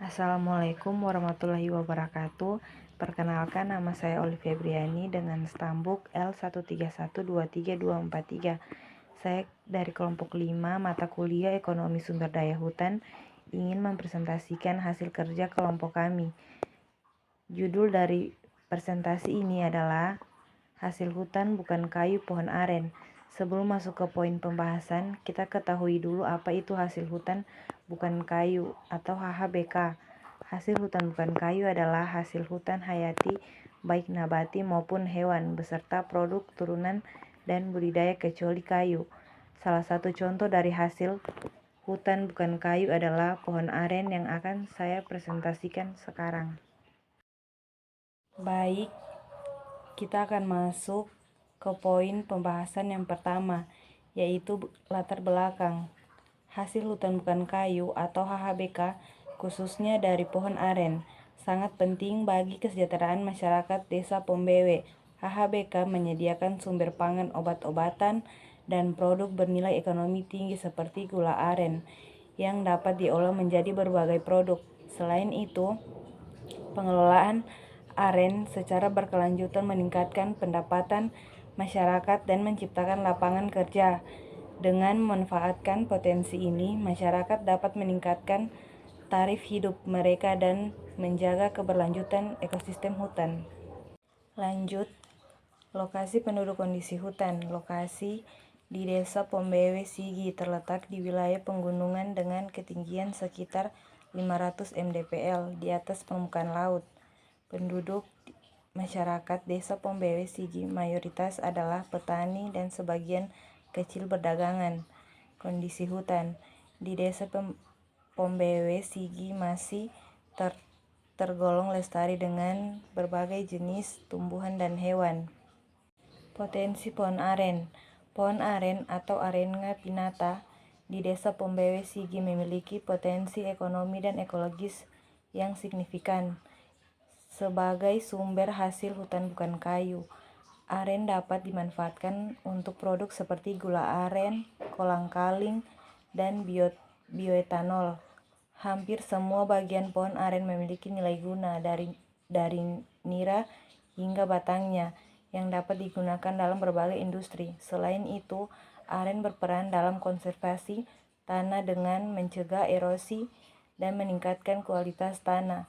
Assalamualaikum warahmatullahi wabarakatuh. Perkenalkan, nama saya Olivia Briani dengan stambuk L131232243. Saya dari kelompok 5 mata kuliah Ekonomi Sumber Daya Hutan ingin mempresentasikan hasil kerja kelompok kami. Judul dari presentasi ini adalah Hasil Hutan Bukan Kayu Pohon Aren. Sebelum masuk ke poin pembahasan, kita ketahui dulu apa itu hasil hutan bukan kayu atau HHBK. Hasil hutan bukan kayu adalah hasil hutan hayati baik nabati maupun hewan beserta produk turunan dan budidaya kecuali kayu. Salah satu contoh dari hasil hutan bukan kayu adalah pohon aren yang akan saya presentasikan sekarang. Baik, kita akan masuk ke poin pembahasan yang pertama, yaitu latar belakang. Hasil hutan bukan kayu atau HHBK khususnya dari pohon aren sangat penting bagi kesejahteraan masyarakat Desa Pombewe. HHBK menyediakan sumber pangan, obat-obatan, dan produk bernilai ekonomi tinggi seperti gula aren yang dapat diolah menjadi berbagai produk. Selain itu, pengelolaan aren secara berkelanjutan meningkatkan pendapatan masyarakat dan menciptakan lapangan kerja. Dengan memanfaatkan potensi ini, masyarakat dapat meningkatkan taraf hidup mereka dan menjaga keberlanjutan ekosistem hutan. Lanjut, lokasi penduduk kondisi hutan. Lokasi di Desa Pombewe Sigi terletak di wilayah pegunungan dengan ketinggian sekitar 500 mdpl di atas permukaan laut. Penduduk masyarakat Desa Pombewe Sigi mayoritas adalah petani dan sebagian kecil berdagangan. Kondisi hutan di Desa Pombewe Sigi masih tergolong lestari dengan berbagai jenis tumbuhan dan hewan. Potensi pohon aren. Pohon aren atau Arenga pinnata di Desa Pombewe Sigi memiliki potensi ekonomi dan ekologis yang signifikan. Sebagai sumber hasil hutan bukan kayu, aren dapat dimanfaatkan untuk produk seperti gula aren, kolang-kaling, dan bioetanol. Hampir semua bagian pohon aren memiliki nilai guna dari nira hingga batangnya yang dapat digunakan dalam berbagai industri. Selain itu, aren berperan dalam konservasi tanah dengan mencegah erosi dan meningkatkan kualitas tanah.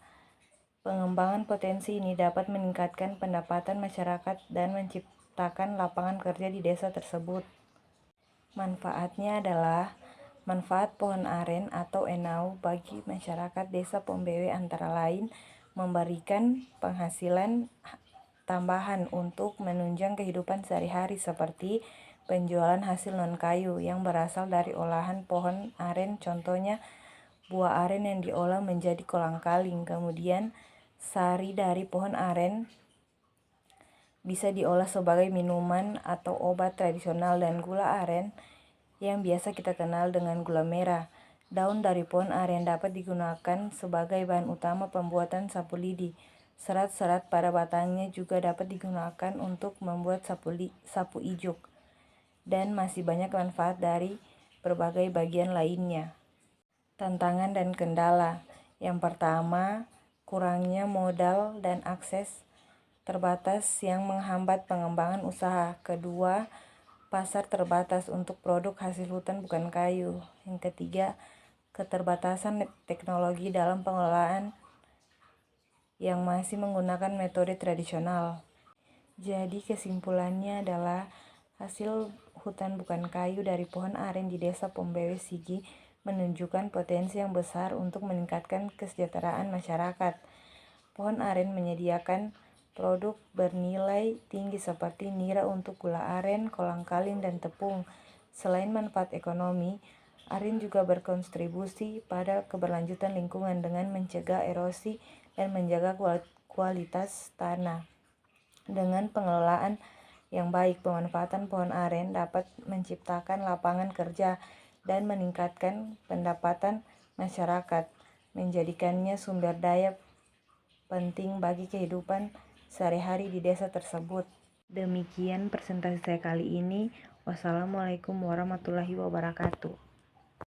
Pengembangan potensi ini dapat meningkatkan pendapatan masyarakat dan menciptakan lapangan kerja di desa tersebut. Manfaatnya adalah manfaat pohon aren atau enau bagi masyarakat Desa Pombewe antara lain memberikan penghasilan tambahan untuk menunjang kehidupan sehari-hari seperti penjualan hasil non-kayu yang berasal dari olahan pohon aren, contohnya buah aren yang diolah menjadi kolang-kaling. Kemudian sari dari pohon aren bisa diolah sebagai minuman atau obat tradisional, dan gula aren yang biasa kita kenal dengan gula merah. Daun dari pohon aren dapat digunakan sebagai bahan utama pembuatan sapu lidi. Serat-serat pada batangnya juga dapat digunakan untuk membuat sapu ijuk. Dan masih banyak manfaat dari berbagai bagian lainnya. Tantangan dan kendala. Yang pertama, kurangnya modal dan akses terbatas yang menghambat pengembangan usaha. Kedua, pasar terbatas untuk produk hasil hutan bukan kayu. Yang ketiga, keterbatasan teknologi dalam pengelolaan yang masih menggunakan metode tradisional. Jadi kesimpulannya adalah hasil hutan bukan kayu dari pohon aren di Desa Pombewe Sigi menunjukkan potensi yang besar untuk meningkatkan kesejahteraan masyarakat. Pohon aren menyediakan produk bernilai tinggi seperti nira untuk gula aren, kolang-kaling, dan tepung. Selain manfaat ekonomi, aren juga berkontribusi pada keberlanjutan lingkungan dengan mencegah erosi dan menjaga kualitas tanah. Dengan pengelolaan yang baik, pemanfaatan pohon aren dapat menciptakan lapangan kerja dan meningkatkan pendapatan masyarakat, menjadikannya sumber daya penting bagi kehidupan sehari-hari di desa tersebut. Demikian presentasi saya kali ini. Wassalamualaikum warahmatullahi wabarakatuh.